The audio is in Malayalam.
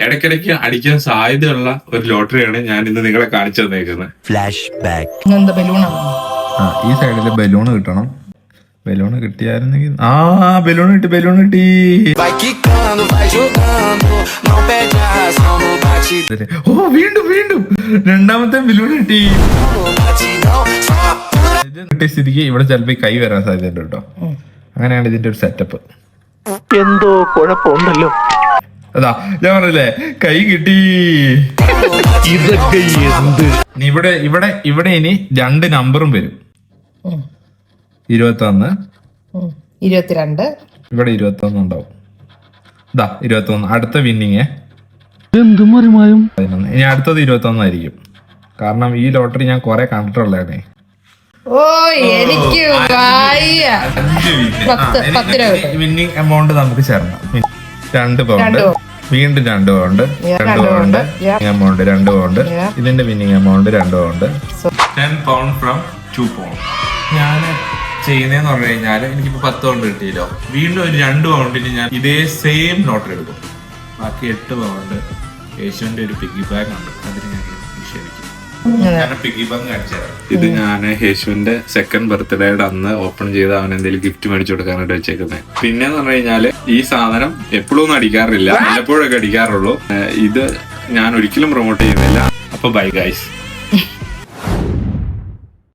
ഇടയ്ക്കിടയ്ക്ക് അടിക്കാൻ സാധ്യതയുള്ള ഒരു ലോട്ടറിയാണ് ഞാൻ ഇന്ന് നിങ്ങളെ കാണിച്ചു തന്നേക്കുന്നത്. Flash back. ഈ സൈഡില് ബലൂൺ കിട്ടണം. ബലൂൺ കിട്ടിയായിരുന്നെങ്കിൽ ബലൂൺ കിട്ടി. വീണ്ടും രണ്ടാമത്തെ ബലൂൺ കിട്ടി. ഇത് കിട്ടിയ സ്ഥിതിക്ക് ഇവിടെ ചിലപ്പോ കൈ വരാൻ സാധ്യതയുണ്ട് കേട്ടോ. അങ്ങനെയാണ് ഇതിന്റെ ഒരു സെറ്റപ്പ്. എന്തോ കുഴപ്പമുണ്ടല്ലോ. അതാ ഞാൻ പറഞ്ഞില്ലേ, കൈ കിട്ടി. ഇതൊക്കെ എന്ത്? ഇവിടെ ഇനി 2 നമ്പറും വരും. 21, 22. ഇവിടെ 21 ഉണ്ടാവും. 21 അടുത്ത വിന്നിങ്. ഇനി അടുത്തത് 21 ആയിരിക്കും. കാരണം ഈ ലോട്ടറി ഞാൻ കൊറേ കണ്ടിട്ടുള്ളതാണ്. എനിക്ക് വിന്നിങ് എമൗണ്ട് നമുക്ക് ചേർക്കാം. 2 പൗണ്ട്, വീണ്ടും 2 പൗണ്ട്, 2 പൗണ്ട് എമൗണ്ട്, 2 പൗണ്ട്. ഇതിന്റെ winning amount 2 pound. 10 pound from 2 pound. ഞാൻ ചെയ്യുന്നതെന്ന് പറഞ്ഞു കഴിഞ്ഞാൽ എനിക്കിപ്പോ 10 പൗണ്ട് കിട്ടിയല്ലോ. വീണ്ടും ഒരു 2 പൗണ്ടിന് ഞാൻ ഇതേ സെയിം ലോട്ടറി എടുക്കും. ബാക്കി 8 പൗണ്ട് യേശുവിന്റെ ഒരു പിഗ്ഗി ബാഗ് ഉണ്ട്, അതിന് ഞാൻ നിക്ഷേപിക്കും. പിഗ്ഗി ബാഗ് കാണിച്ചു തരാം. ഇത് ഞാൻ യേശുവിന്റെ 2nd ബർത്ത്ഡേയുടെ അന്ന് ഓപ്പൺ ചെയ്ത് അവൻ എന്തെങ്കിലും ഗിഫ്റ്റ് മേടിച്ചു കൊടുക്കാനായിട്ട് വെച്ചേക്കുന്നത്. പിന്നെന്ന് പറഞ്ഞു കഴിഞ്ഞാല് ഈ സാധനം എപ്പോഴും ഒന്നും അടിക്കാറില്ല, വല്ലപ്പോഴൊക്കെ അടിക്കാറുള്ളൂ. ഇത് ഞാൻ ഒരിക്കലും പ്രൊമോട്ട് ചെയ്യുന്നില്ല. അപ്പൊ ബൈ ഗൈസ്.